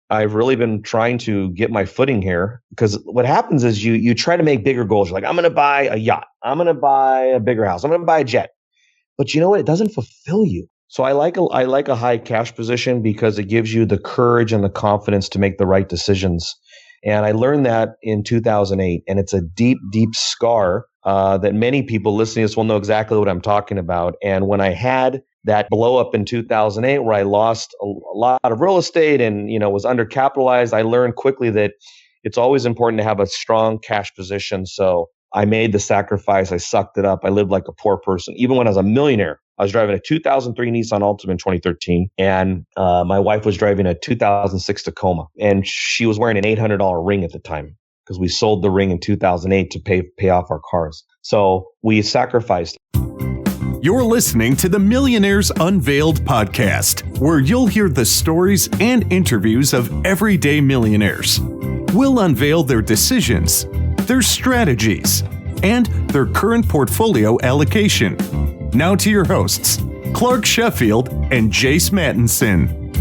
I've really been trying to get my footing here, because what happens is you try to make bigger goals. You're like, I'm going to buy a yacht. I'm going to buy a bigger house. I'm going to buy a jet. But you know what? It doesn't fulfill you. So I like a high cash position because it gives you the courage and the confidence to make the right decisions. And I learned that in 2008, and it's a deep, deep scar that many people listening to this will know exactly what I'm talking about. And when I had that blow up in 2008, where I lost a lot of real estate and was undercapitalized, I learned quickly that it's always important to have a strong cash position. So I made the sacrifice. I sucked it up. I lived like a poor person. Even when I was a millionaire, I was driving a 2003 Nissan Altima in 2013, and my wife was driving a 2006 Tacoma, and she was wearing an $800 ring at the time, because we sold the ring in 2008 to pay off our cars. So we sacrificed. You're listening to the Millionaires Unveiled podcast, where you'll hear the stories and interviews of everyday millionaires. We'll unveil their decisions, their strategies, and their current portfolio allocation. Now to your hosts, Clark Sheffield and Jace Mattinson.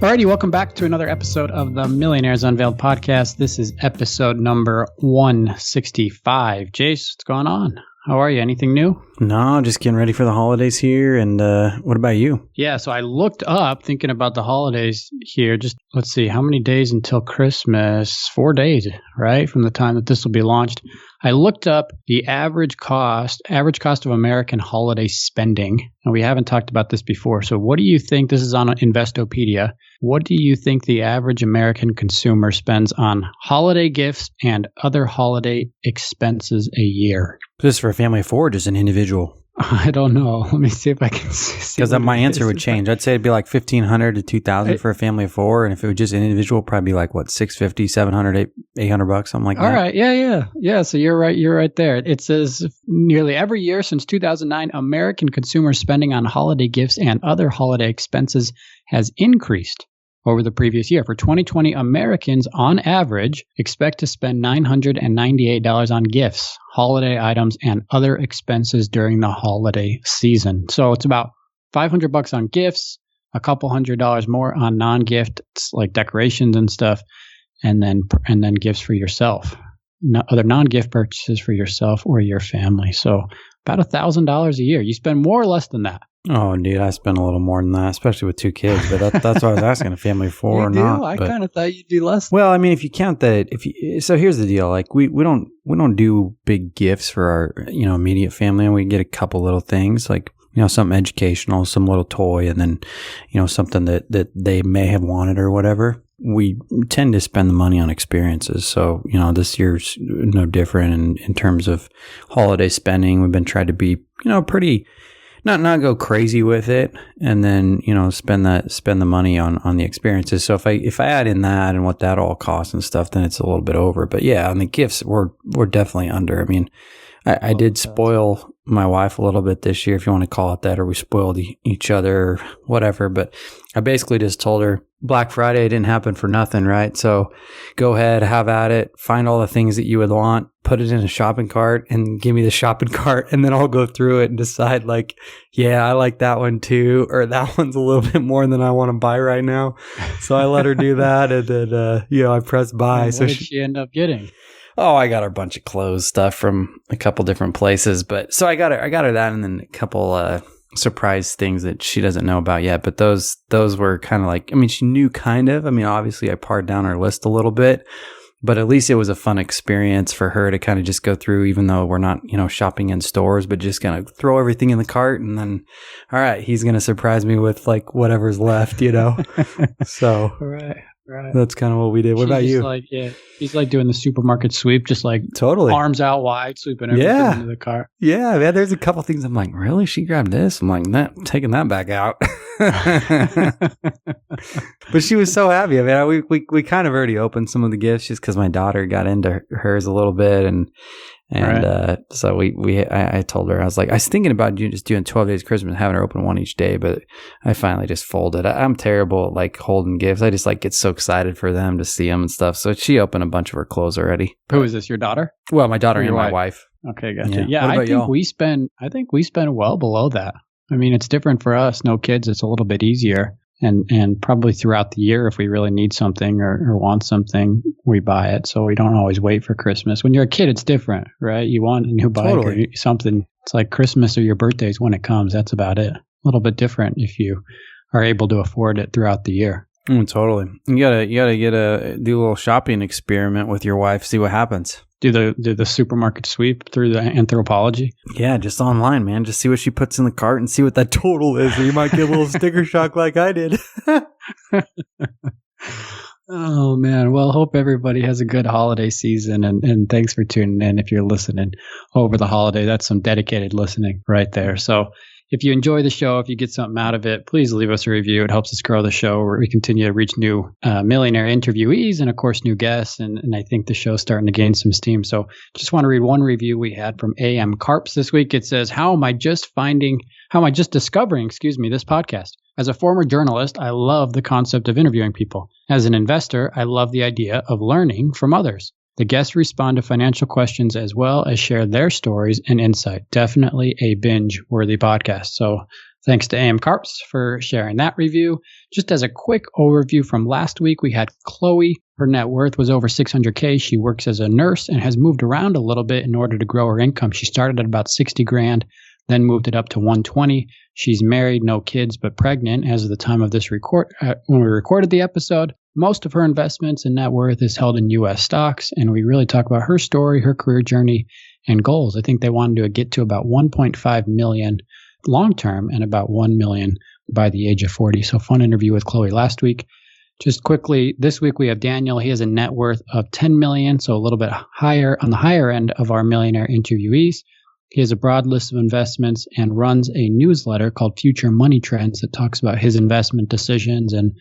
Alrighty, welcome back to another episode of the Millionaires Unveiled podcast. This is episode number 165. Jace, what's going on? How are you? Anything new? No, just getting ready for the holidays here. And what about you? Yeah, so I looked up thinking about the holidays here. Just let's see, how many days until Christmas? 4 days, right? From the time that this will be launched. I looked up the average cost of American holiday spending. And we haven't talked about this before. So what do you think? This is on Investopedia. What do you think the average American consumer spends on holiday gifts and other holiday expenses a year? Just for a family of four, just an individual? I don't know. Let me see if I can see. Because my answer would change. I'd say it'd be like $1,500 to $2,000 for a family of four. And if it was just an individual, probably be like, what, $650, $700, $800, something like that. All right. Yeah. So you're right. You're right there. It says nearly every year since 2009, American consumer spending on holiday gifts and other holiday expenses has increased over the previous year. For 2020, Americans on average expect to spend $998 on gifts, holiday items, and other expenses during the holiday season. So it's about $500 on gifts, a couple $100 more on non-gifts like decorations and stuff, and then gifts for yourself. Other non-gift purchases for yourself or your family. So about $1,000 a year. You spend more or less than that? Oh, dude, I spend a little more than that, especially with two kids. But that's what I was asking: a family of four or not? I kind of thought you'd do less. Well, I mean, if you count that, so here's the deal: like we don't do big gifts for our immediate family, and we get a couple little things like something educational, some little toy, and then something that they may have wanted or whatever. We tend to spend the money on experiences. So, this year's no different in terms of holiday spending. We've been trying to be, pretty, not go crazy with it, and then, spend the money on the experiences. So if I add in that and what that all costs and stuff, then it's a little bit over. But yeah, on the gifts, we're definitely under. I mean, I did spoil my wife a little bit this year, if you want to call it that, or we spoiled each other, or whatever. But I basically just told her Black Friday didn't happen for nothing, right? So go ahead, have at it, find all the things that you would want, put it in a shopping cart, and give me the shopping cart, and then I'll go through it and decide like, yeah, I like that one too, or that one's a little bit more than I want to buy right now. So I let her do that, and then I press buy. And what did she end up getting? Oh, I got her a bunch of clothes stuff from a couple different places, but so I got her that, and then a couple surprise things that she doesn't know about yet. But those were kind of like, I mean, she knew kind of. I mean, obviously, I pared down her list a little bit, but at least it was a fun experience for her to kind of just go through, even though we're not, shopping in stores, but just kind of throw everything in the cart, and then, all right, he's gonna surprise me with like whatever's left, So Right. That's kind of what we did. What about you? He's like doing the supermarket sweep, just like totally arms out wide, sweeping everything into the car. Yeah, man. There's a couple things I'm like, really? She grabbed this? I'm like, taking that back out. But she was so happy. I mean, we kind of already opened some of the gifts just because my daughter got into hers a little bit, and so I told her, I was thinking about just doing 12 days of Christmas and having her open one each day, but I finally just folded. I'm terrible at like holding gifts. I just like get so excited for them to see them and stuff. So she opened a bunch of her clothes already. Who is this? Your daughter? Well, my daughter and my wife. Okay, gotcha. Yeah, I think we spend well below that. I mean, it's different for us. No kids. It's a little bit easier. And probably throughout the year, if we really need something or want something, we buy it. So we don't always wait for Christmas. When you're a kid, it's different, right? You want a new bike or something. It's like Christmas or your birthdays when it comes. That's about it. A little bit different if you are able to afford it throughout the year. Totally. You gotta do a little shopping experiment with your wife. See what happens. Do the supermarket sweep through the Anthropologie? Yeah, just online, man. Just see what she puts in the cart and see what that total is. Or you might get a little sticker shock like I did. Oh, man. Well, hope everybody has a good holiday season. And thanks for tuning in. If you're listening over the holiday, that's some dedicated listening right there. So if you enjoy the show, if you get something out of it, please leave us a review. It helps us grow the show where we continue to reach new millionaire interviewees and, of course, new guests. And I think the show's starting to gain some steam. So just want to read one review we had from AM Carps this week. It says, how am I just discovering, this podcast? As a former journalist, I love the concept of interviewing people. As an investor, I love the idea of learning from others. The guests respond to financial questions as well as share their stories and insight. Definitely a binge-worthy podcast. So thanks to AM Carps for sharing that review. Just as a quick overview from last week, we had Chloe. Her net worth was over $600K. She works as a nurse and has moved around a little bit in order to grow her income. She started at about $60,000, then moved it up to $120,000. She's married, no kids, but pregnant as of the time of this when we recorded the episode. Most of her investments and net worth is held in U.S. stocks, and we really talk about her story, her career journey, and goals. I think they wanted to get to about 1.5 million long-term and about 1 million by the age of 40. So fun interview with Chloe last week. Just quickly, this week we have Daniel. He has a net worth of 10 million, so a little bit higher on the higher end of our millionaire interviewees. He has a broad list of investments and runs a newsletter called Future Money Trends that talks about his investment decisions and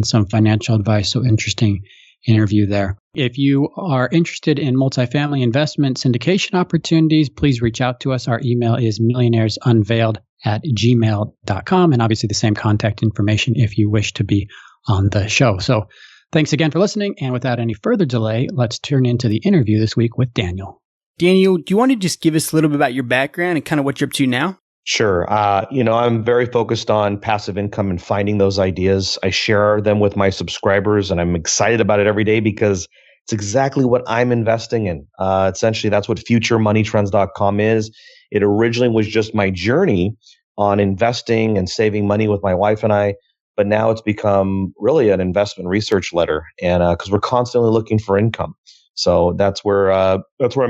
some financial advice. So interesting interview there. If you are interested in multifamily investment syndication opportunities, please reach out to us. Our email is millionairesunveiled@gmail.com. And obviously the same contact information if you wish to be on the show. So thanks again for listening. And without any further delay, let's turn into the interview this week with Daniel. Daniel, do you want to just give us a little bit about your background and kind of what you're up to now? Sure. I'm very focused on passive income and finding those ideas. I share them with my subscribers, and I'm excited about it every day because it's exactly what I'm investing in. Essentially, that's what futuremoneytrends.com is. It originally was just my journey on investing and saving money with my wife and I, but now it's become really an investment research letter, and because we're constantly looking for income. So that's where I'm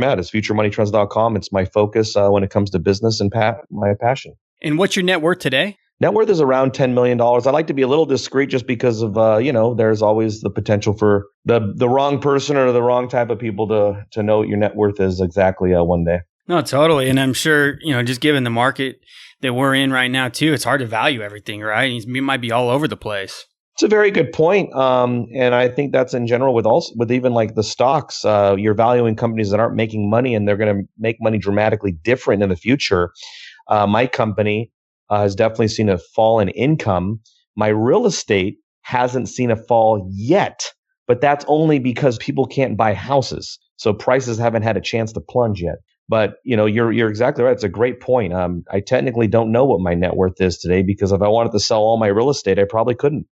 at, is futuremoneytrends.com. It's my focus when it comes to business and my passion. And what's your net worth today? Net worth is around $10 million. I like to be a little discreet just because of, there's always the potential for the wrong person or the wrong type of people to know what your net worth is exactly one day. No, totally. And I'm sure, just given the market that we're in right now too, it's hard to value everything, right? You might be all over the place. It's a very good point. And I think that's in general with even like the stocks, you're valuing companies that aren't making money and they're going to make money dramatically different in the future. My company has definitely seen a fall in income. My real estate hasn't seen a fall yet, but that's only because people can't buy houses. So prices haven't had a chance to plunge yet. But, you're exactly right. It's a great point. I technically don't know what my net worth is today because if I wanted to sell all my real estate, I probably couldn't.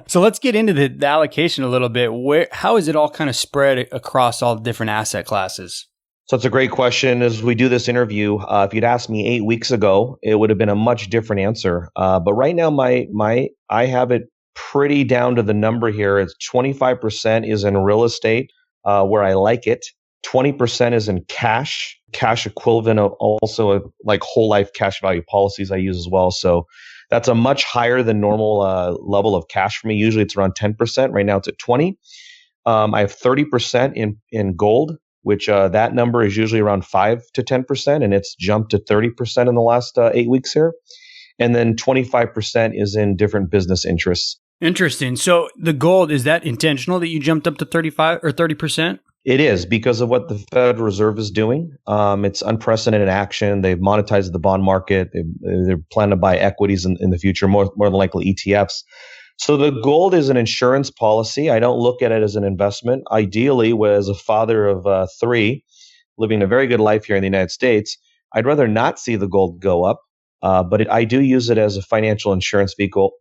So let's get into the allocation a little bit. How is it all kind of spread across all the different asset classes? So it's a great question. As we do this interview, if you'd asked me 8 weeks ago, it would have been a much different answer. But right now, I have it pretty down to the number here. It's 25% is in real estate, where I like it. 20% is in cash equivalent of also like whole life cash value policies I use as well. So that's a much higher than normal level of cash for me. Usually it's around 10%. Right now it's at 20. I have 30% in gold, which that number is usually around 5 to 10%, and it's jumped to 30% in the last 8 weeks here. And then 25% is in different business interests. Interesting. So the gold, is that intentional that you jumped up to 35 or 30%? It is because of what the Federal Reserve is doing. It's unprecedented action. They've monetized the bond market. They're planning to buy equities in the future, more than likely ETFs. So the gold is an insurance policy. I don't look at it as an investment. Ideally, as a father of 3, living a very good life here in the United States, I'd rather not see the gold go up. I do use it as a financial insurance vehicle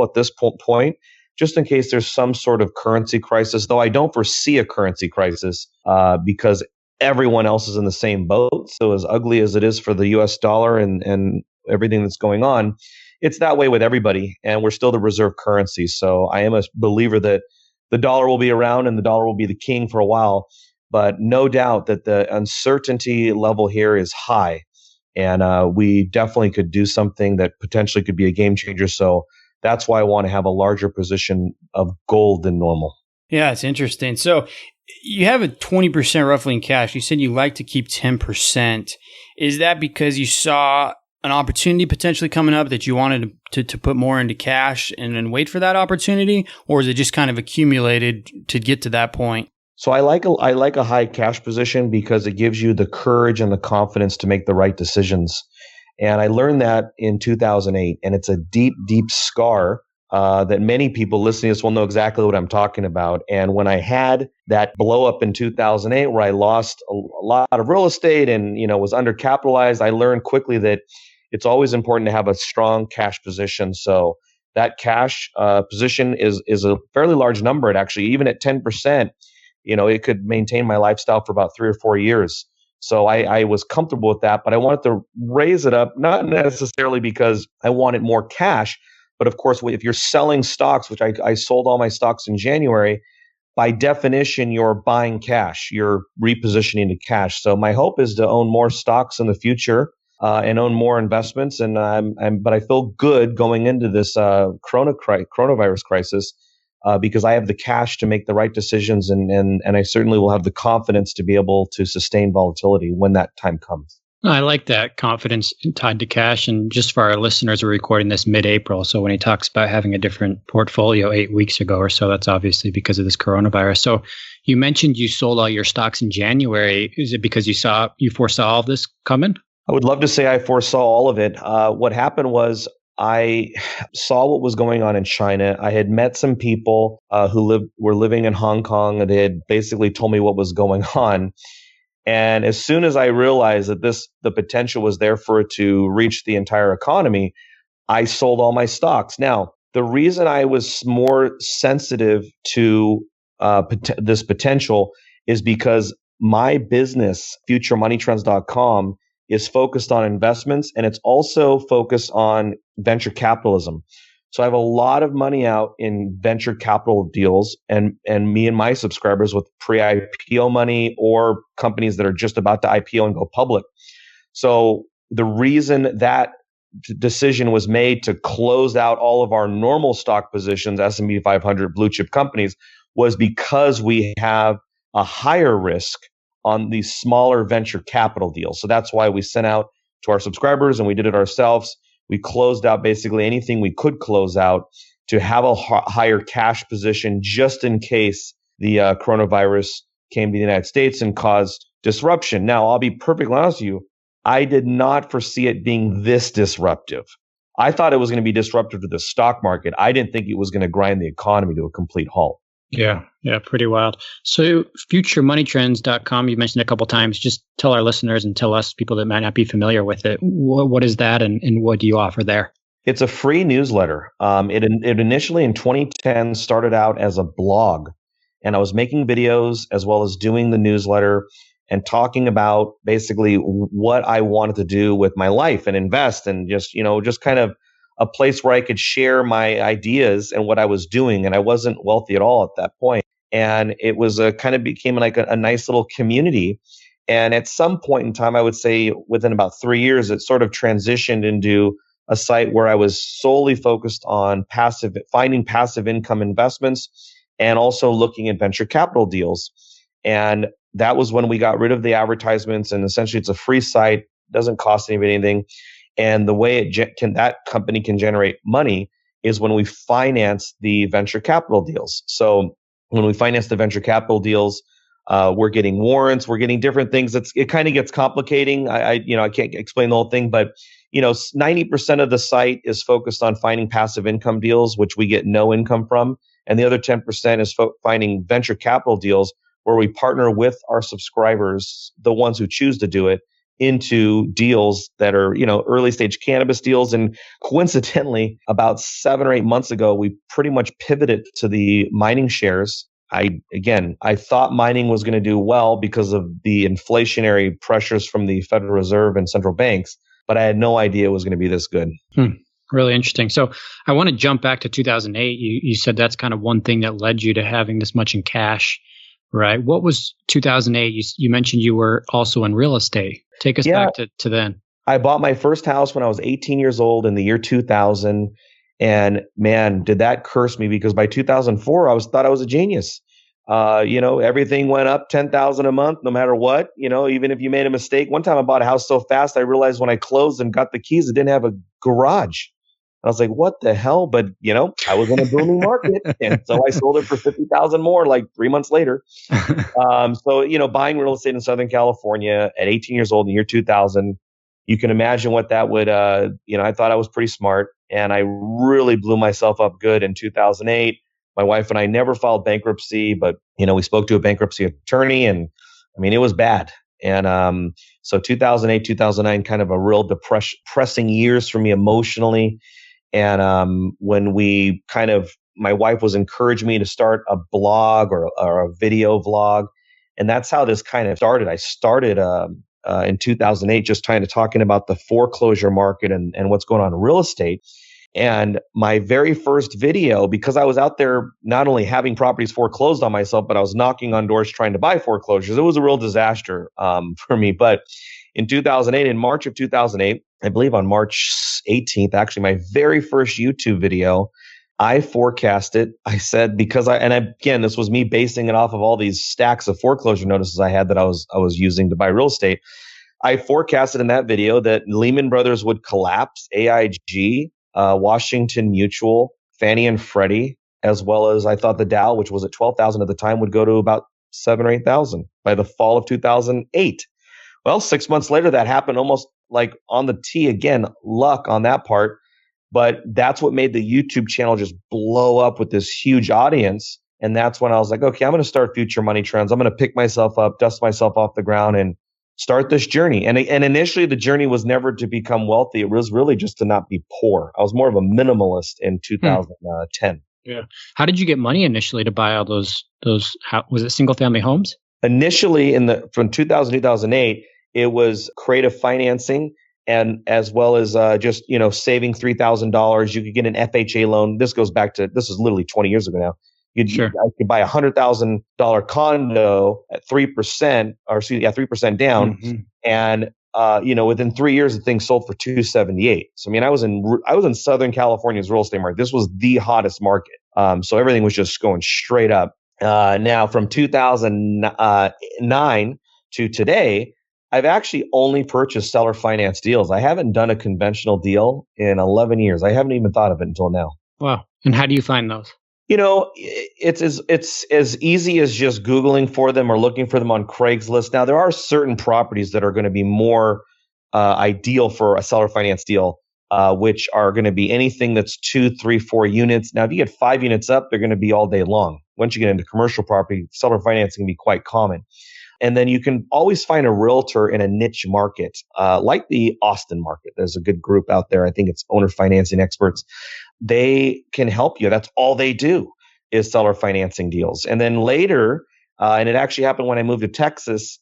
at this point, just in case there's some sort of currency crisis, though I don't foresee a currency crisis because everyone else is in the same boat. So as ugly as it is for the US dollar and everything that's going on, it's that way with everybody. And we're still the reserve currency. So I am a believer that the dollar will be around and the dollar will be the king for a while. But no doubt that the uncertainty level here is high. And we definitely could do something that potentially could be a game changer. So that's why I want to have a larger position of gold than normal. Yeah, it's interesting. So you have a 20% roughly in cash. You said you like to keep 10%. Is that because you saw an opportunity potentially coming up that you wanted to put more into cash and then wait for that opportunity? Or is it just kind of accumulated to get to that point? So I like a high cash position because it gives you the courage and the confidence to make the right decisions. And I learned that in 2008, and it's a deep, deep scar that many people listening to this will know exactly what I'm talking about. And when I had that blow up in 2008, where I lost a lot of real estate and was undercapitalized, I learned quickly that it's always important to have a strong cash position. So that cash position is a fairly large number. It actually, even at 10%, it could maintain my lifestyle for about 3 or 4 years. So I was comfortable with that, but I wanted to raise it up, not necessarily because I wanted more cash, but of course, if you're selling stocks, which I sold all my stocks in January, by definition, you're buying cash, you're repositioning to cash. So my hope is to own more stocks in the future and own more investments. But I feel good going into this coronavirus crisis. Because I have the cash to make the right decisions, and I certainly will have the confidence to be able to sustain volatility when that time comes. I like that confidence tied to cash. And just for our listeners, we're recording this mid-April. So when he talks about having a different portfolio 8 weeks ago or so, that's obviously because of this coronavirus. So you mentioned you sold all your stocks in January. Is it because you foresaw all of this coming? I would love to say I foresaw all of it. What happened was I saw what was going on in China. I had met some people who were living in Hong Kong, and they had basically told me what was going on. And as soon as I realized that the potential was there for it to reach the entire economy, I sold all my stocks. Now, the reason I was more sensitive to this potential is because my business, futuremoneytrends.com, is focused on investments, and it's also focused on venture capitalism. So I have a lot of money out in venture capital deals, and me and my subscribers with pre-IPO money or companies that are just about to IPO and go public. So the reason that decision was made to close out all of our normal stock positions, S&P 500 blue chip companies, was because we have a higher risk on these smaller venture capital deals. So that's why we sent out to our subscribers, and we did it ourselves. We closed out basically anything we could close out to have a higher cash position just in case the coronavirus came to the United States and caused disruption. Now, I'll be perfectly honest with you. I did not foresee it being this disruptive. I thought it was going to be disruptive to the stock market. I didn't think it was going to grind the economy to a complete halt. Yeah, pretty wild. So futuremoneytrends.com, you mentioned a couple times. Just tell our listeners and tell us, people that might not be familiar with it, what is that and what do you offer there? It's a free newsletter. It initially in 2010 started out as a blog, and I was making videos as well as doing the newsletter and talking about basically what I wanted to do with my life and invest, and just kind of a place where I could share my ideas and what I was doing. And I wasn't wealthy at all at that point. And it was became like a nice little community. And at some point in time, I would say within about 3 years, it sort of transitioned into a site where I was solely focused on finding passive income investments and also looking at venture capital deals. And that was when we got rid of the advertisements, and essentially it's a free site, doesn't cost anybody anything. And the way that company can generate money is when we finance the venture capital deals. So when we finance the venture capital deals, we're getting warrants, we're getting different things. It kind of gets complicating. I can't explain the whole thing, but 90% of the site is focused on finding passive income deals, which we get no income from, and the other 10% is finding venture capital deals where we partner with our subscribers, the ones who choose to do it, into deals that are, early stage cannabis deals. And coincidentally, about 7 or 8 months ago, we pretty much pivoted to the mining shares. I thought mining was going to do well because of the inflationary pressures from the Federal Reserve and central banks, but I had no idea it was going to be this good. Really interesting. So I want to jump back to 2008. You said that's kind of one thing that led you to having this much in cash, right? What was 2008? You mentioned you were also in real estate. Take us back to then. I bought my first house when I was 18 years old in the year 2000. And man, did that curse me, because by 2004, I thought I was a genius. Everything went up 10,000 a month, no matter what, even if you made a mistake. One time I bought a house so fast, I realized when I closed and got the keys, it didn't have a garage. I was like, what the hell? But, I was in a booming market. And so I sold it for 50,000 more, like 3 months later. So, buying real estate in Southern California at 18 years old in the year 2000, you can imagine what that would, I thought I was pretty smart, and I really blew myself up good in 2008. My wife and I never filed bankruptcy, but, we spoke to a bankruptcy attorney, and it was bad. And so 2008, 2009, kind of a real depressing years for me emotionally. And when my wife was encouraging me to start a blog or a video vlog. And that's how this kind of started. I started in 2008, just talking about the foreclosure market and what's going on in real estate. And my very first video, because I was out there not only having properties foreclosed on myself, but I was knocking on doors trying to buy foreclosures. It was a real disaster for me. But in 2008, in March of 2008, I believe on March 18th, actually, my very first YouTube video, I forecasted. I said, this was me basing it off of all these stacks of foreclosure notices I had that I was using to buy real estate. I forecasted in that video that Lehman Brothers would collapse, AIG, Washington Mutual, Fannie and Freddie, as well as I thought the Dow, which was at 12,000 at the time, would go to about 7,000 or 8,000 by the fall of 2008. Well, 6 months later, that happened almost like on the tee again, luck on that part. But that's what made the YouTube channel just blow up with this huge audience. And that's when I was like, okay, I'm going to start Future Money Trends. I'm going to pick myself up, dust myself off the ground, and start this journey. And initially, the journey was never to become wealthy. It was really just to not be poor. I was more of a minimalist in 2010. Yeah. How did you get money initially to buy all those? Was it single family homes? Initially, from 2000 to 2008, it was creative financing, and as well as just saving $3,000. You could get an FHA loan. This is literally 20 years ago now. I could buy $100,000 condo at 3%, 3% down, and within 3 years the thing sold for $278. So I was in Southern California's real estate market. This was the hottest market. So everything was just going straight up. Now from 2009 to today, I've actually only purchased seller finance deals. I haven't done a conventional deal in 11 years. I haven't even thought of it until now. Wow. And how do you find those? It's as easy as just Googling for them or looking for them on Craigslist. Now, there are certain properties that are going to be more ideal for a seller finance deal, which are going to be anything that's 2, 3, 4 units. Now, if you get 5 units up, they're going to be all day long. Once you get into commercial property, seller financing can be quite common. And then you can always find a realtor in a niche market, like the Austin market. There's a good group out there. I think it's Owner Financing Experts. They can help you. That's all they do is seller financing deals. And then later, and it actually happened when I moved to Texas,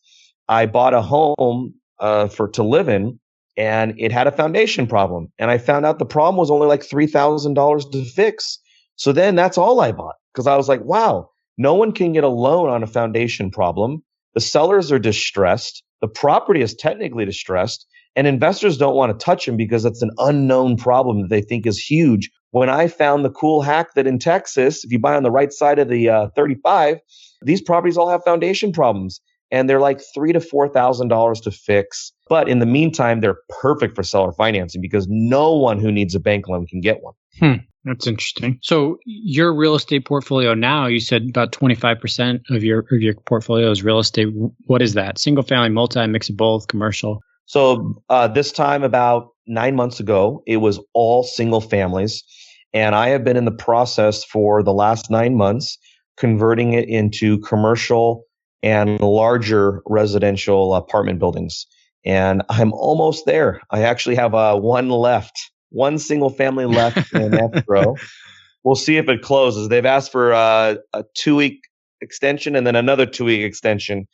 I bought a home to live in, and it had a foundation problem. And I found out the problem was only like $3,000 to fix. So then that's all I bought, because I was like, wow, no one can get a loan on a foundation problem. The sellers are distressed. The property is technically distressed, and investors don't want to touch them because it's an unknown problem that they think is huge. When I found the cool hack that in Texas, if you buy on the right side of the 35, these properties all have foundation problems, and they're like $3,000 to $4,000 to fix. But in the meantime, they're perfect for seller financing because no one who needs a bank loan can get one. That's interesting. So your real estate portfolio now, you said about 25% of your portfolio is real estate. What is that? Single family, multi, mix of both, commercial? So this time about 9 months ago, it was all single families. And I have been in the process for the last 9 months converting it into commercial and larger residential apartment buildings. and I'm almost there. I actually have one single family left in escrow. We'll see if it closes. They've asked for a 2-week extension and then another 2-week extension.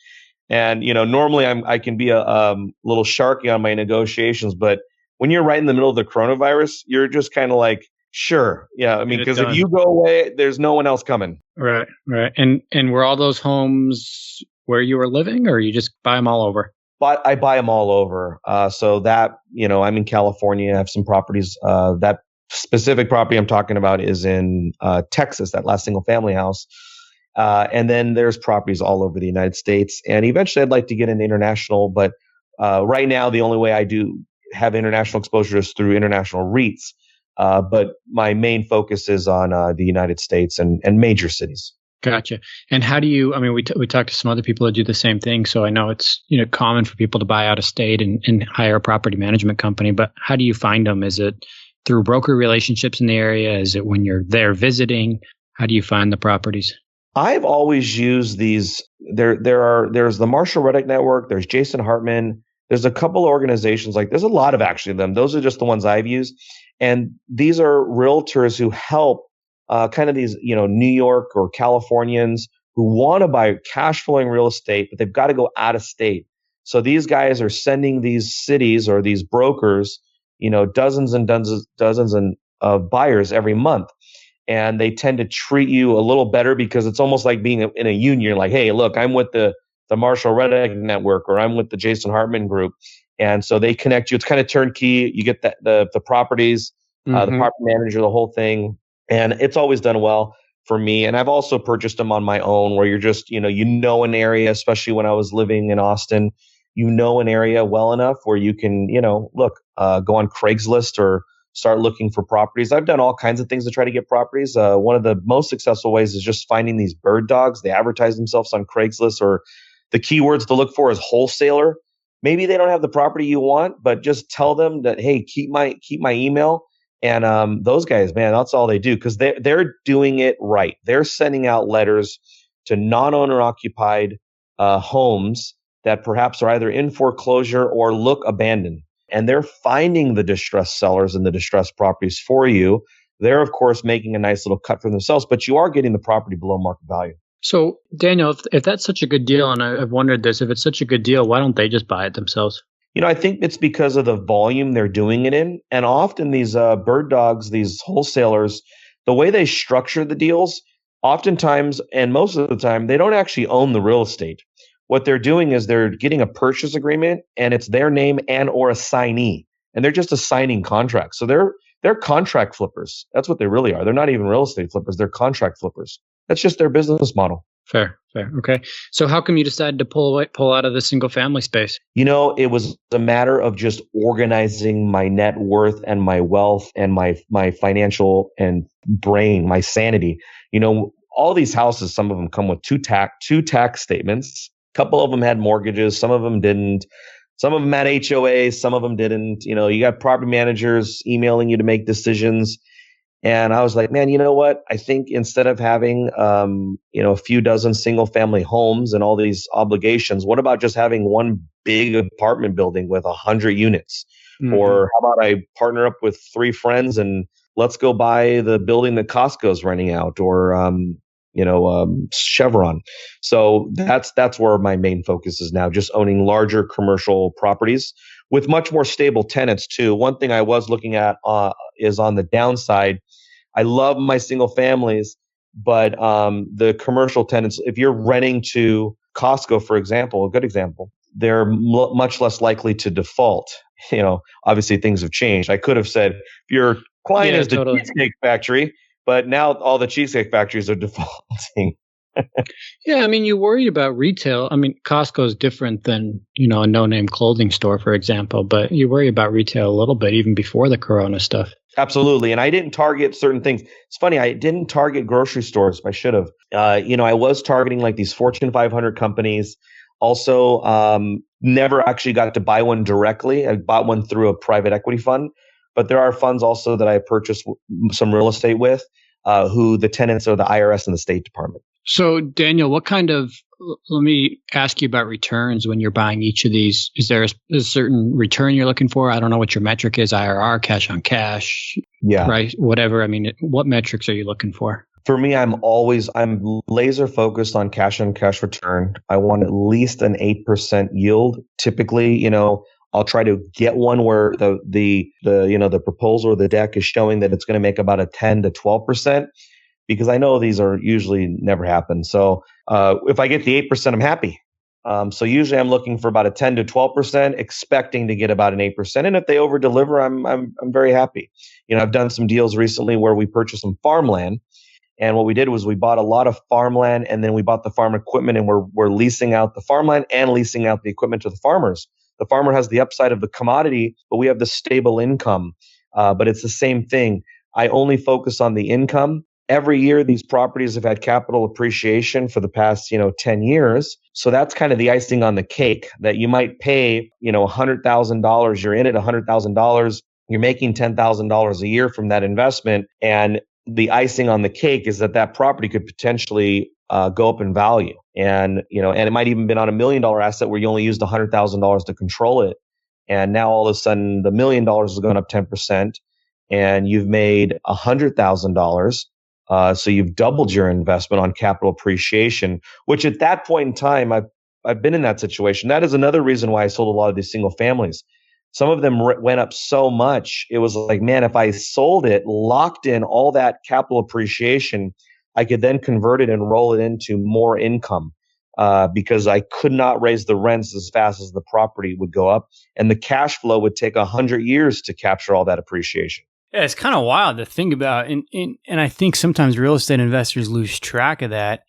And normally I can be a little sharky on my negotiations, but when you're right in the middle of the coronavirus, you're just kind of like, sure, yeah. I mean, because if you go away, there's no one else coming. Right. And were all those homes where you were living, or you just buy them all over? But I buy them all over. So that I'm in California. I have some properties. That specific property I'm talking about is in Texas. That last single family house. And then there's properties all over the United States. And eventually I'd like to get into international. But right now, the only way I do have international exposure is through international REITs. But my main focus is on the United States and major cities. Gotcha. And how do you, we talked to some other people that do the same thing. So I know it's, common for people to buy out of state and hire a property management company. But how do you find them? Is it through broker relationships in the area? Is it when you're there visiting? How do you find the properties? I've always used these. There's the Marshall Reddick Network. There's Jason Hartman. There's a couple of organizations, there's a lot of actually them. Those are just the ones I've used. And these are realtors who help kind of these, New York or Californians who want to buy cash flowing real estate, but they've got to go out of state. So these guys are sending these cities or these brokers, dozens and dozens of buyers every month. And they tend to treat you a little better because it's almost like being in a union. You're like, hey, look, I'm with the Marshall Reddick Network, or I'm with the Jason Hartman Group. And so they connect you. It's kind of turnkey. You get the properties, the property manager, the whole thing. And it's always done well for me. And I've also purchased them on my own where you're just, an area, especially when I was living in Austin, an area well enough where you can, go on Craigslist or start looking for properties. I've done all kinds of things to try to get properties. One of the most successful ways is just finding these bird dogs. They advertise themselves on Craigslist, or the keywords to look for is wholesaler. Maybe they don't have the property you want, but just tell them that, hey, keep my email. And those guys, man, that's all they do, because they're doing it right. They're sending out letters to non-owner occupied homes that perhaps are either in foreclosure or look abandoned. And they're finding the distressed sellers and the distressed properties for you. They're, of course, making a nice little cut for themselves, but you are getting the property below market value. So, Daniel, if that's such a good deal, and I've wondered this, if it's such a good deal, why don't they just buy it themselves? I think it's because of the volume they're doing it in. And often these bird dogs, these wholesalers, the way they structure the deals, oftentimes, and most of the time, they don't actually own the real estate. What they're doing is they're getting a purchase agreement, and it's their name and or a signee, and they're just assigning contracts. So they're contract flippers. That's what they really are. They're not even real estate flippers. They're contract flippers. That's just their business model. Fair. Okay. So how come you decided to pull out of the single family space? It was a matter of just organizing my net worth and my wealth and my financial and brain, my sanity. All these houses, some of them come with two tax statements. A couple of them had mortgages. Some of them didn't. Some of them had HOAs. Some of them didn't. You got property managers emailing you to make decisions. And I was like, man, you know what? I think instead of having, a few dozen single family homes and all these obligations, what about just having one big apartment building with 100 units? Mm-hmm. Or how about I partner up with 3 friends and let's go buy the building that Costco's renting out, or, Chevron. So that's where my main focus is now, just owning larger commercial properties with much more stable tenants too. One thing I was looking at is on the downside. I love my single families, but the commercial tenants, if you're renting to Costco, for example, a good example, they're much less likely to default. Obviously things have changed. I could have said, if your client is the Cheesecake Factory, but now all the Cheesecake Factories are defaulting. Yeah, you worried about retail. Costco is different than, a no-name clothing store, for example, but you worry about retail a little bit even before the Corona stuff. Absolutely. And I didn't target certain things. It's funny, I didn't target grocery stores. I should have. I was targeting like these Fortune 500 companies. Also, never actually got to buy one directly. I bought one through a private equity fund. But there are funds also that I purchased some real estate with, who the tenants are the IRS and the State Department. So, Daniel, what kind of let me ask you about returns when you're buying each of these. Is there a certain return you're looking for? I don't know what your metric is, IRR, cash on cash, Yeah. right? Whatever. I mean, what metrics are you looking for? For me, I'm laser focused on cash on cash return. I want at least an 8% yield. Typically, I'll try to get one where the proposal or the deck is showing that it's going to make about a 10 to 12%, because I know these are usually never happen. So if I get the 8%, I'm happy. So usually I'm looking for about a 10 to 12%, expecting to get about an 8%. And if they over deliver, I'm very happy. I've done some deals recently where we purchased some farmland. And what we did was we bought a lot of farmland, and then we bought the farm equipment, and we're leasing out the farmland and leasing out the equipment to the farmers. The farmer has the upside of the commodity, but we have the stable income. But it's the same thing. I only focus on the income. Every year, these properties have had capital appreciation for the past, 10 years. So that's kind of the icing on the cake, that you might pay, $100,000. You're in it $100,000. You're making $10,000 a year from that investment. And the icing on the cake is that property could potentially go up in value. And, and it might even been on $1 million asset where you only used $100,000 to control it. And now all of a sudden the $1 million is going up 10% and you've made $100,000. So you've doubled your investment on capital appreciation, which at that point in time, I've been in that situation. That is another reason why I sold a lot of these single families. Some of them went up so much. It was like, man, if I sold it, locked in all that capital appreciation, I could then convert it and roll it into more income because I could not raise the rents as fast as the property would go up. And the cash flow would take 100 years to capture all that appreciation. Yeah, it's kind of wild to think about. And I think sometimes real estate investors lose track of that.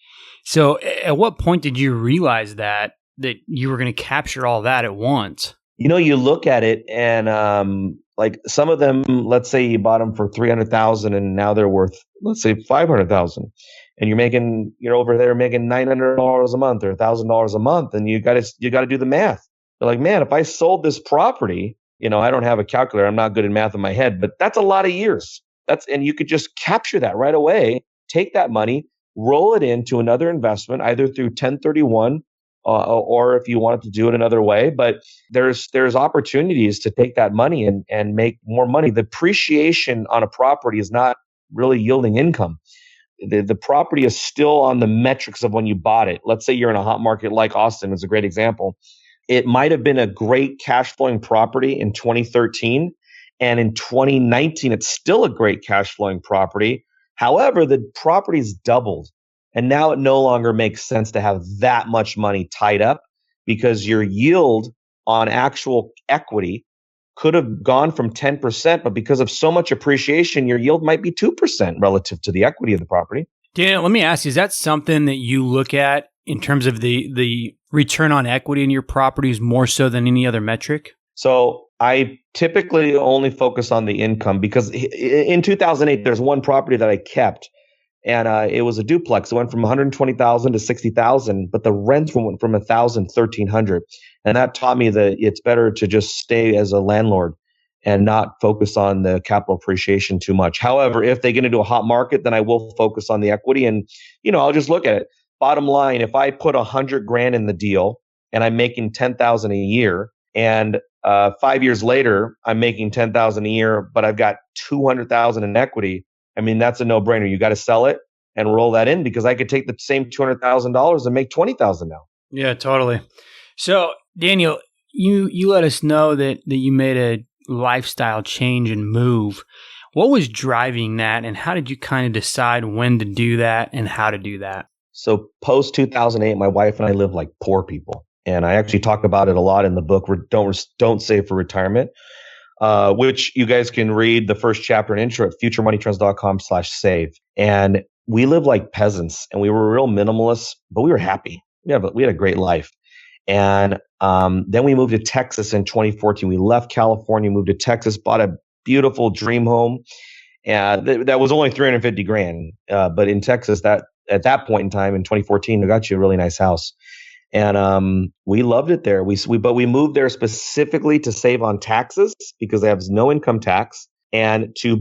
So at what point did you realize that you were going to capture all that at once? You look at it and like some of them, let's say you bought them for $300,000 and now they're worth, let's say $500,000, and you're over there making $900 a month or $1,000 a month, and you got to do the math. They're like, man, if I sold this property, I don't have a calculator, I'm not good at math in my head, but that's a lot of years. And you could just capture that right away, take that money, roll it into another investment, either through 1031. Or if you wanted to do it another way, but there's opportunities to take that money and make more money. The appreciation on a property is not really yielding income. The property is still on the metrics of when you bought it. Let's say you're in a hot market like Austin is a great example. It might have been a great cash flowing property in 2013, and in 2019 it's still a great cash flowing property. However, the property's doubled. And now it no longer makes sense to have that much money tied up because your yield on actual equity could have gone from 10%, but because of so much appreciation, your yield might be 2% relative to the equity of the property. Daniel, let me ask you, is that something that you look at in terms of the return on equity in your properties more so than any other metric? So I typically only focus on the income because in 2008, there's one property that I kept. And it was a duplex. It went from $120,000 to $60,000, but the rent went from $1,000 to $1,300. And that taught me that it's better to just stay as a landlord and not focus on the capital appreciation too much. However, if they get into a hot market, then I will focus on the equity. And I'll just look at it. Bottom line, if I put $100,000 in the deal and I'm making $10,000 a year, and 5 years later I'm making $10,000 a year, but I've got $200,000 in equity. I mean, that's a no-brainer. You got to sell it and roll that in because I could take the same $200,000 and make $20,000 now. Yeah, totally. So, Daniel, you let us know that you made a lifestyle change and move. What was driving that, and how did you kind of decide when to do that and how to do that? So, post 2008, my wife and I lived like poor people, and I actually talk about it a lot in the book. Don't Save for Retirement. Which you guys can read the first chapter and intro at futuremoneytrends.com/save. And we lived like peasants and we were real minimalists, but we were happy. We had a great life. And then we moved to Texas in 2014. We left California, moved to Texas, bought a beautiful dream home. And that was only $350,000. But in Texas, that at that point in time in 2014, it got you a really nice house. And we loved it there. But we moved there specifically to save on taxes because they have no income tax and to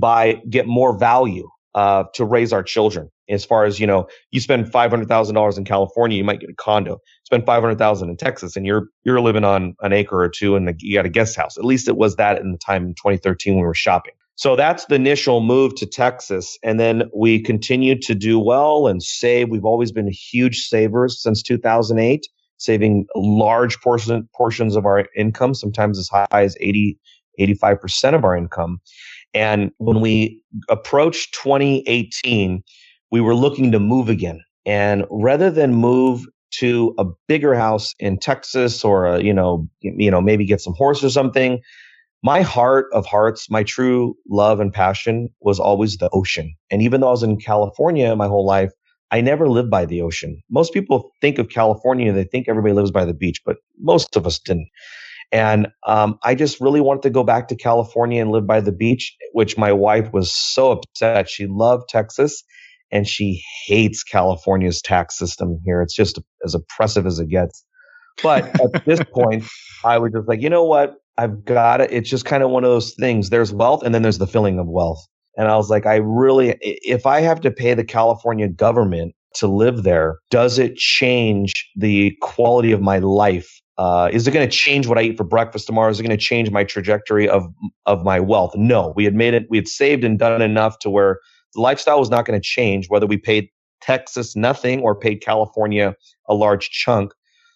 get more value. to raise our children. As far as, you spend $500,000 in California, you might get a condo. Spend $500,000 in Texas, and you're living on an acre or two, and you got a guest house. At least it was that in the time in 2013 when we were shopping. So that's the initial move to Texas, and then we continued to do well and save. We've always been huge savers since 2008, saving large portions of our income, sometimes as high as 85% of our income. And when we approached 2018, we were looking to move again. And rather than move to a bigger house in Texas or, maybe get some horse or something, my heart of hearts, my true love and passion was always the ocean. And even though I was in California my whole life, I never lived by the ocean. Most people think of California, they think everybody lives by the beach, but most of us didn't. And I just really wanted to go back to California and live by the beach, which my wife was so upset. She loved Texas, and she hates California's tax system here. It's just as oppressive as it gets. But at this point, I was just like, you know what? I've got it. It's just kind of one of those things. There's wealth, and then there's the feeling of wealth. And I was like, if I have to pay the California government to live there, does it change the quality of my life? Is it going to change what I eat for breakfast tomorrow? Is it going to change my trajectory of my wealth? No, we had saved and done enough to where the lifestyle was not going to change, whether we paid Texas nothing or paid California a large chunk.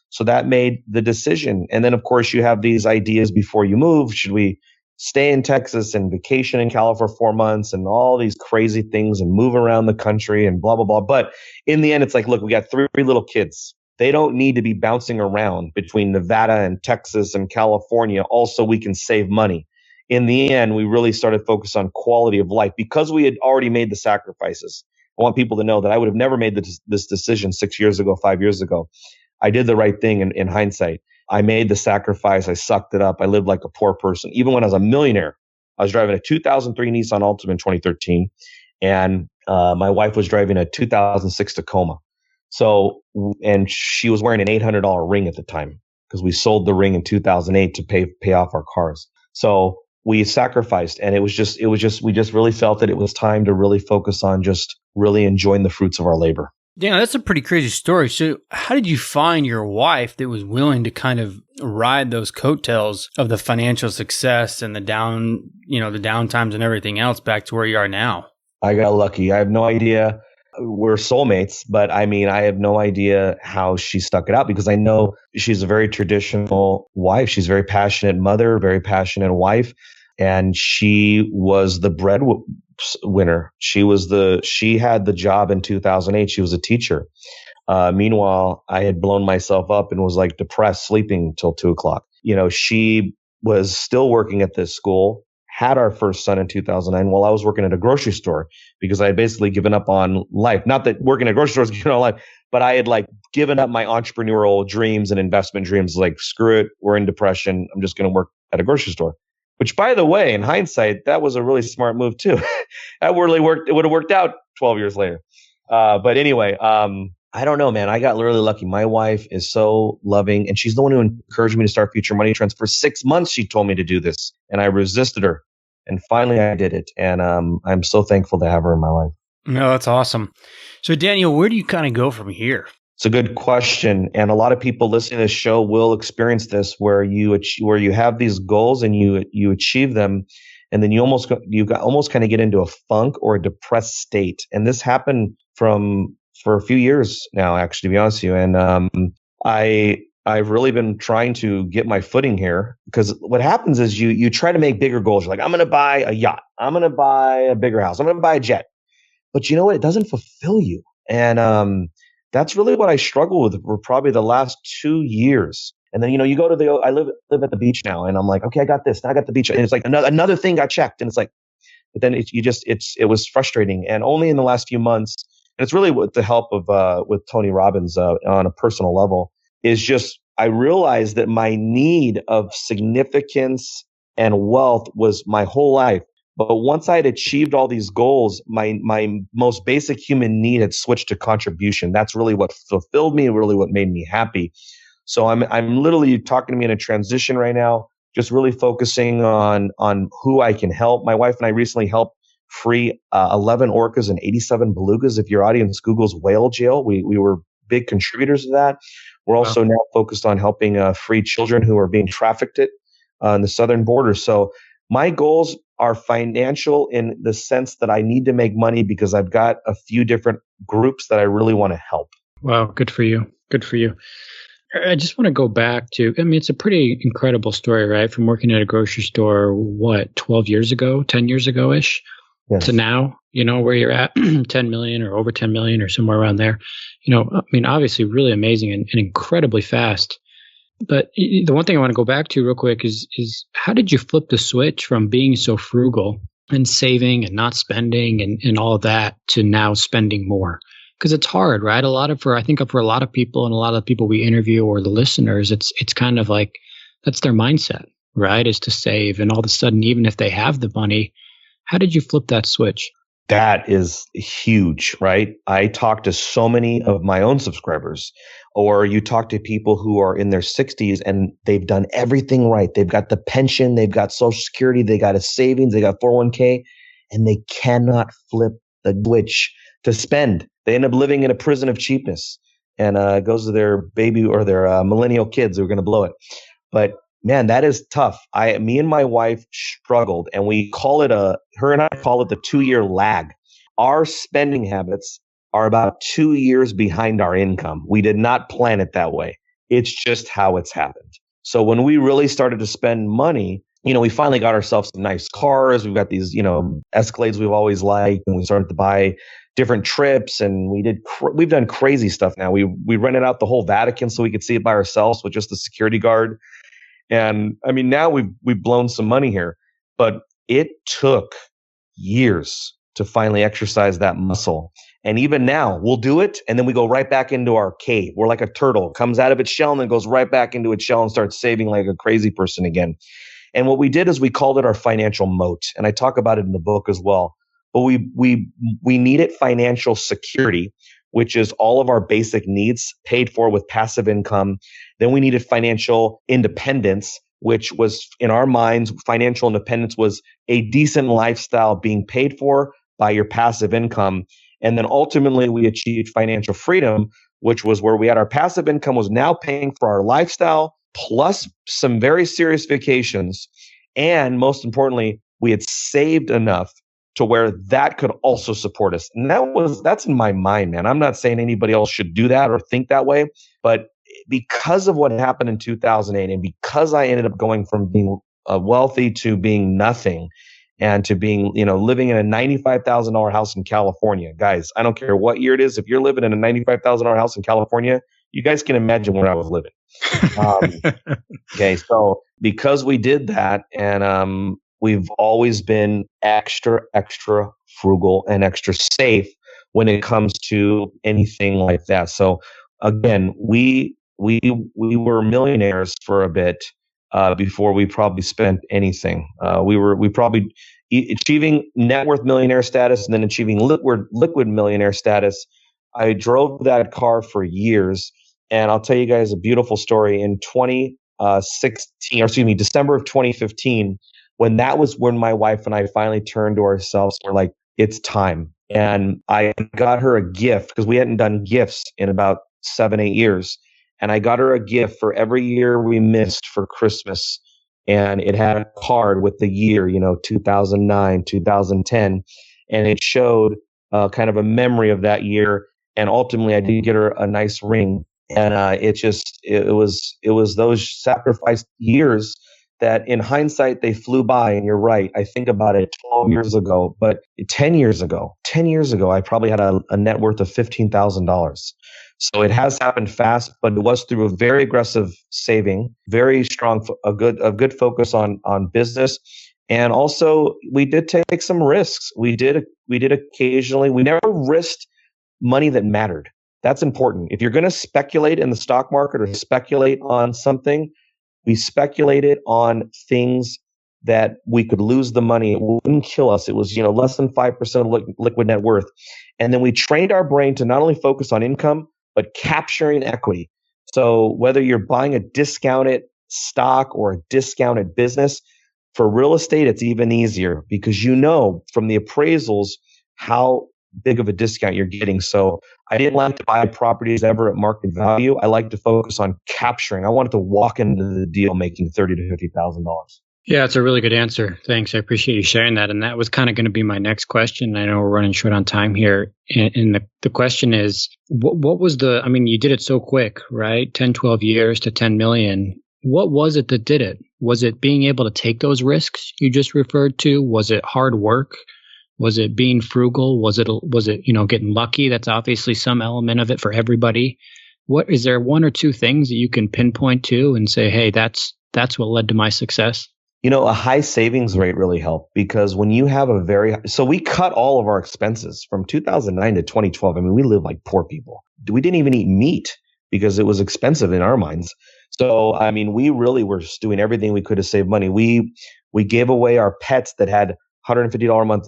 So that made the decision. And then, of course, you have these ideas before you move. Should we stay in Texas and vacation in California for 4 months and all these crazy things and move around the country and blah, blah, blah. But in the end, it's like, look, we got 3 little kids. They don't need to be bouncing around between Nevada and Texas and California. Also, we can save money. In the end, we really started focus on quality of life because we had already made the sacrifices. I want people to know that I would have never made this decision 6 years ago, 5 years ago. I did the right thing in hindsight. I made the sacrifice. I sucked it up. I lived like a poor person. Even when I was a millionaire, I was driving a 2003 Nissan Altima in 2013, and my wife was driving a 2006 Tacoma. So, and she was wearing an $800 ring at the time because we sold the ring in 2008 to pay off our cars. So we sacrificed, and we just really felt that it was time to really focus on just really enjoying the fruits of our labor. Yeah, that's a pretty crazy story. So how did you find your wife that was willing to kind of ride those coattails of the financial success and the downtimes and everything else back to where you are now? I got lucky. I have no idea. We're soulmates, but I have no idea how she stuck it out because I know she's a very traditional wife. She's a very passionate mother, very passionate wife. And she was the breadwinner. She had the job in 2008. She was a teacher. Meanwhile, I had blown myself up and was like depressed, sleeping till 2:00. She was still working at this school, had our first son in 2009 while I was working at a grocery store because I had basically given up on life. Not that working at a grocery store is giving up on life, but I had given up my entrepreneurial dreams and investment dreams. Screw it. We're in depression. I'm just going to work at a grocery store. Which, by the way, in hindsight, that was a really smart move too. That really worked. It would have worked out 12 years later. But anyway, I don't know, man. I got really lucky. My wife is so loving, and she's the one who encouraged me to start Future Money Trends. For 6 months, she told me to do this, and I resisted her. And finally, I did it. And I'm so thankful to have her in my life. No, that's awesome. So, Daniel, where do you kind of go from here? It's a good question, and a lot of people listening to this show will experience this, where you have these goals and you achieve them, and then you almost kind of get into a funk or a depressed state. And this happened for a few years now, actually, to be honest with you. And I've really been trying to get my footing here because what happens is you try to make bigger goals. You're like, I'm going to buy a yacht, I'm going to buy a bigger house, I'm going to buy a jet, but you know what? It doesn't fulfill you, and that's really what I struggle with for probably the last 2 years. And then, you go to I live at the beach now, and I'm like, okay, I got this. Now I got the beach. And it's like another thing got checked. And it's like, but then it was frustrating. And only in the last few months, and it's really with the help of, with Tony Robbins, on a personal level, is just, I realized that my need of significance and wealth was my whole life. But once I had achieved all these goals, my most basic human need had switched to contribution. That's really what fulfilled me, really what made me happy. So I'm literally talking to me in a transition right now, just really focusing on who I can help. My wife and I recently helped free 11 orcas and 87 belugas. If your audience Googles whale jail, we were big contributors to that. We're also now focused on helping free children who are being trafficked on the southern border. So my goals are financial in the sense that I need to make money because I've got a few different groups that I really want to help. Wow, good for you. Good for you. I just want to go back to, I mean, it's a pretty incredible story, right? From working at a grocery store, 12 years ago, 10 years ago-ish, yes, to now, where you're at, 10 million or over 10 million or somewhere around there. I mean, obviously really amazing and incredibly fast. But the one thing I want to go back to real quick is how did you flip the switch from being so frugal and saving and not spending and all of that to now spending more? Because it's hard, right? I think for a lot of people and a lot of people we interview or the listeners, it's kind of like that's their mindset, right? Is to save. And all of a sudden, even if they have the money, how did you flip that switch? That is huge, right? I talk to so many of my own subscribers, or you talk to people who are in their 60s and they've done everything right. They've got the pension, they've got Social Security, they got a savings, they got 401k, and they cannot flip the switch to spend. They end up living in a prison of cheapness, and it goes to their baby or their millennial kids who are going to blow it. But man, that is tough. Me and my wife struggled, and her and I call it the 2-year lag. Our spending habits are about 2 years behind our income. We did not plan it that way. It's just how it's happened. So when we really started to spend money, we finally got ourselves some nice cars. We've got these, Escalades we've always liked, and we started to buy different trips, and we've done crazy stuff now. We rented out the whole Vatican so we could see it by ourselves with just the security guard. And I mean, now we've blown some money here, but it took years to finally exercise that muscle. And even now we'll do it, and then we go right back into our cave. We're like a turtle, comes out of its shell and then goes right back into its shell and starts saving like a crazy person again. And what we did is we called it our financial moat. And I talk about it in the book as well. But we needed financial security, which is all of our basic needs paid for with passive income. Then we needed financial independence, which was, in our minds, financial independence was a decent lifestyle being paid for by your passive income. And then ultimately we achieved financial freedom, which was where we had our passive income was now paying for our lifestyle, plus some very serious vacations. And most importantly, we had saved enough to where that could also support us. And that's in my mind, man. I'm not saying anybody else should do that or think that way, but because of what happened in 2008, and because I ended up going from being wealthy to being nothing, and to being, living in a $95,000 house in California, guys, I don't care what year it is. If you're living in a $95,000 house in California, you guys can imagine where I was living. Okay, so because we did that, and we've always been extra frugal and extra safe when it comes to anything like that. So again, we were millionaires for a bit before we probably spent anything. We probably achieving net worth millionaire status and then achieving liquid millionaire status. I drove that car for years, and I'll tell you guys a beautiful story. In December of 2015. When my wife and I finally turned to ourselves, we're like, it's time. And I got her a gift because we hadn't done gifts in about 7-8 years. And I got her a gift for every year we missed for Christmas. And it had a card with the year, 2009, 2010. And it showed kind of a memory of that year. And ultimately, I did get her a nice ring. And it was those sacrificed years that in hindsight, they flew by. And you're right. I think about it 12 years ago, but 10 years ago, I probably had a net worth of $15,000. So it has happened fast, but it was through a very aggressive saving, very strong, a good focus on business. And also we did take some risks. We did occasionally, we never risked money that mattered. That's important. If you're going to speculate in the stock market or speculate on something, we speculated on things that we could lose the money. It wouldn't kill us. It was, less than 5% of liquid net worth. And then we trained our brain to not only focus on income, but capturing equity. So whether you're buying a discounted stock or a discounted business, For real estate, it's even easier because you know from the appraisals how big of a discount you're getting. So I didn't like to buy properties ever at market value. I like to focus on capturing. I wanted to walk into the deal making $30,000 to $50,000. Yeah, it's a really good answer. Thanks. I appreciate you sharing that. And that was kind of going to be my next question. I know we're running short on time here. And the question is, what was you did it so quick, right? 10, 12 years to 10 million. What was it that did it? Was it being able to take those risks you just referred to? Was it hard work? Was it being frugal? Was it getting lucky? That's obviously some element of it for everybody. What is there one or two things that you can pinpoint to and say, hey, that's what led to my success? A high savings rate really helped because when you have so we cut all of our expenses from 2009 to 2012. We live like poor people. We didn't even eat meat because it was expensive in our minds. So, we really were just doing everything we could to save money. We gave away our pets that had $150 a month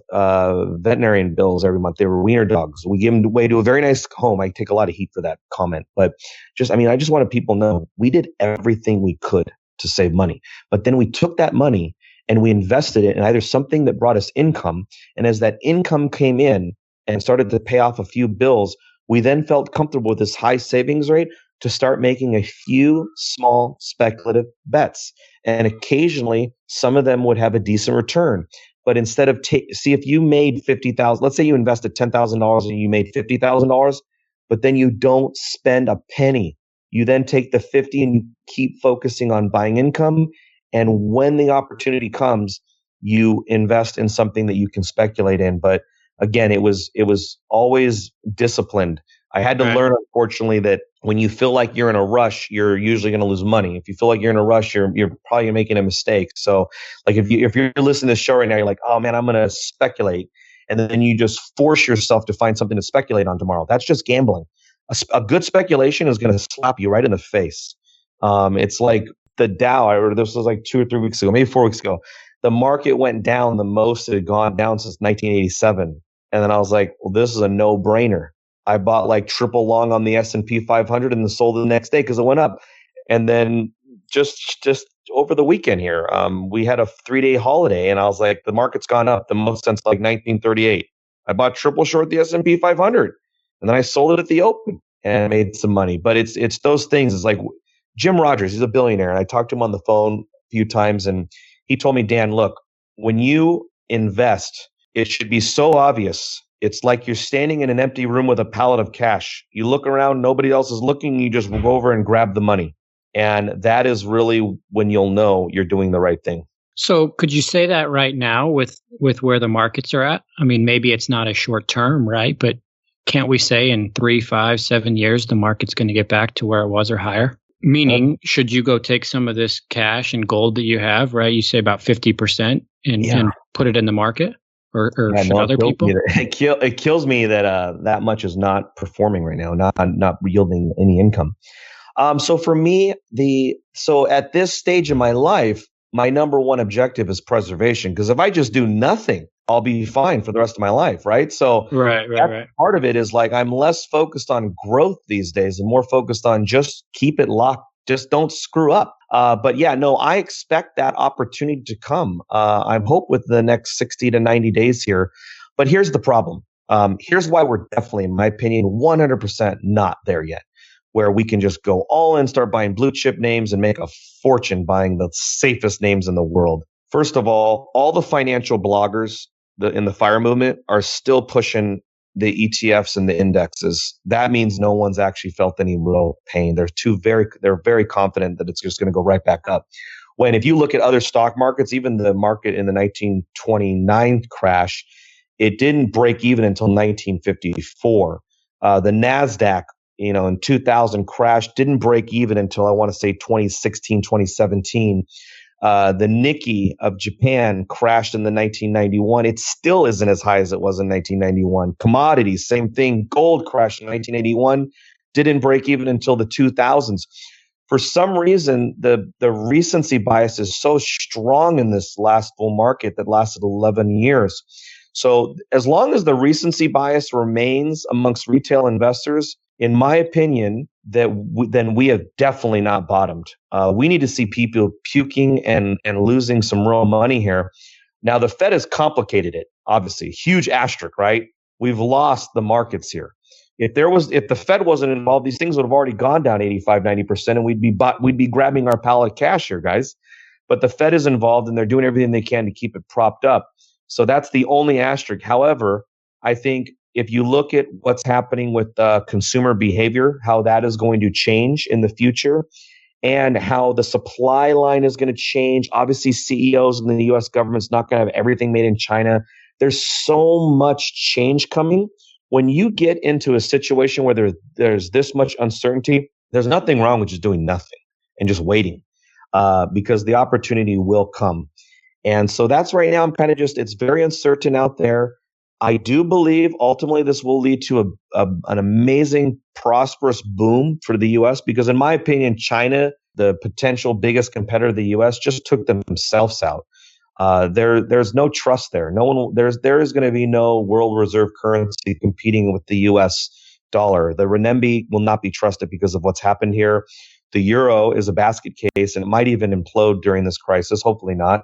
veterinarian bills every month. They were wiener dogs. We gave them away to a very nice home. I take a lot of heat for that comment, but I just wanted people to know we did everything we could to save money. But then we took that money and we invested it in either something that brought us income. And as that income came in and started to pay off a few bills, we then felt comfortable with this high savings rate to start making a few small speculative bets. And occasionally some of them would have a decent return. But instead of see if you made $50,000, let's say you invested $10,000 and you made $50,000, but then you don't spend a penny. You then take the 50 and you keep focusing on buying income. And when the opportunity comes, you invest in something that you can speculate in. But again, it was always disciplined. I had to learn, unfortunately, that when you feel like you're in a rush, you're usually going to lose money. If you feel like you're in a rush, you're probably making a mistake. So like if you're listening to this show right now, you're like, oh man, I'm going to speculate. And then you just force yourself to find something to speculate on tomorrow. That's just gambling. A good speculation is going to slap you right in the face. It's like the Dow. This was like 2 or 3 weeks ago, maybe 4 weeks ago. The market went down the most it had gone down since 1987. And then I was like, well, this is a no-brainer. I bought like triple long on the S&P 500 and then sold it the next day because it went up. And then just over the weekend here, we had a 3-day holiday, and I was like, the market's gone up the most since like 1938. I bought triple short the S&P 500. And then I sold it at the open and made some money. But it's those things. It's like Jim Rogers, he's a billionaire. And I talked to him on the phone a few times. And he told me, Dan, look, when you invest, it should be so obvious. It's like you're standing in an empty room with a pallet of cash. You look around, nobody else is looking. You just go over and grab the money. And that is really when you'll know you're doing the right thing. So could you say that right now with where the markets are at? Maybe it's not a short term, right? But can't we say in 3, 5, 7 years, the market's going to get back to where it was or higher? Meaning, should you go take some of this cash and gold that you have, right? You say about 50% and put it in the market, or should other people? It kills me that that much is not performing right now, not yielding any income. So for me, at this stage in my life, my number one objective is preservation. Because if I just do nothing, I'll be fine for the rest of my life, right? So right. Part of it is like I'm less focused on growth these days and more focused on just keep it locked. Just don't screw up. But yeah, no, I expect that opportunity to come. I hope with the next 60 to 90 days here. But here's the problem. Here's why we're definitely, in my opinion, 100% not there yet, where we can just go all in, start buying blue chip names and make a fortune buying the safest names in the world. First of all the financial bloggers in the FIRE movement are still pushing the ETFs and the indexes. That means no one's actually felt any real pain. They're very confident that it's just going to go right back up. When if you look at other stock markets, even the market in the 1929 crash, it didn't break even until 1954. The NASDAQ, in 2000 crashed, didn't break even until I want to say 2016, 2017. The Nikkei of Japan crashed in the 1991. It still isn't as high as it was in 1991. Commodities, same thing. Gold crashed in 1981, didn't break even until the 2000s. For some reason, the recency bias is so strong in this last bull market that lasted 11 years. So as long as the recency bias remains amongst retail investors, in my opinion, then we have definitely not bottomed. We need to see people puking and losing some real money here. Now, the Fed has complicated it, obviously. Huge asterisk, right? We've lost the markets here. If the Fed wasn't involved, these things would have already gone down 85, 90%, and we'd be grabbing our pallet of cash here, guys. But the Fed is involved, and they're doing everything they can to keep it propped up. So that's the only asterisk. However, I think if you look at what's happening with consumer behavior, how that is going to change in the future, and how the supply line is going to change. Obviously, CEOs in the U.S. government's not going to have everything made in China. There's so much change coming. When you get into a situation where there's this much uncertainty, there's nothing wrong with just doing nothing and just waiting, because the opportunity will come. And so that's right now, it's very uncertain out there. I do believe ultimately this will lead to an amazing, prosperous boom for the U.S. because, in my opinion, China, the potential biggest competitor of the U.S., just took themselves out. There's no trust there. There is going to be no world reserve currency competing with the U.S. dollar. The renminbi will not be trusted because of what's happened here. The euro is a basket case, and it might even implode during this crisis. Hopefully not.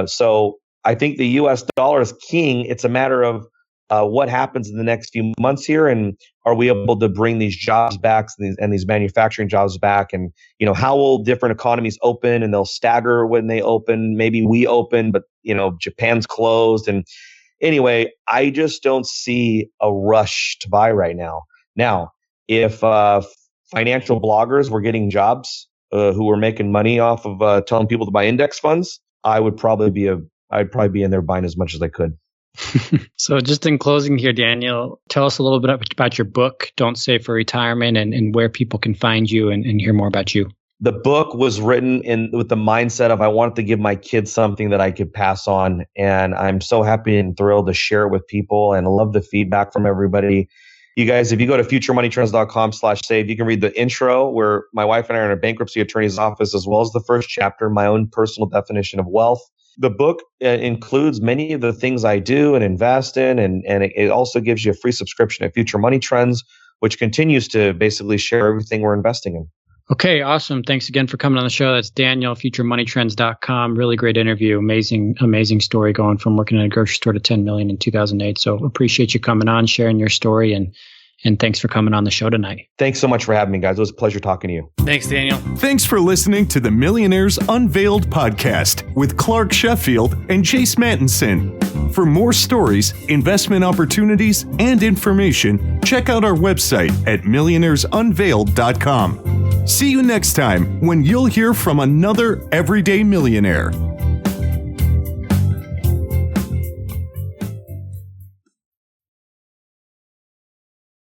So I think the U.S. dollar is king. It's a matter of what happens in the next few months here, and are we able to bring these jobs back and these manufacturing jobs back? And how will different economies open, and they'll stagger when they open. Maybe we open, but Japan's closed. And anyway, I just don't see a rush to buy right now. Now, if financial bloggers were getting jobs who were making money off of telling people to buy index funds, I'd probably be in there buying as much as I could. So just in closing here, Daniel, tell us a little bit about your book, Don't Save for Retirement, and where people can find you and hear more about you. The book was written with the mindset of I wanted to give my kids something that I could pass on. And I'm so happy and thrilled to share it with people, and I love the feedback from everybody. You guys, if you go to futuremoneytrends.com/save, you can read the intro where my wife and I are in a bankruptcy attorney's office, as well as the first chapter, my own personal definition of wealth. The book includes many of the things I do and invest in, and it also gives you a free subscription at Future Money Trends, which continues to basically share everything we're investing in. Okay, awesome. Thanks again for coming on the show. That's Daniel, futuremoneytrends.com. Really great interview. Amazing story going from working at a grocery store to 10 million in 2008. So appreciate you coming on, sharing your story, and thanks for coming on the show tonight. Thanks so much for having me, guys. It was a pleasure talking to you. Thanks, Daniel. Thanks for listening to the Millionaires Unveiled podcast with Clark Sheffield and Chase Mattinson. For more stories, investment opportunities, and information, check out our website at millionairesunveiled.com. See you next time when you'll hear from another everyday millionaire.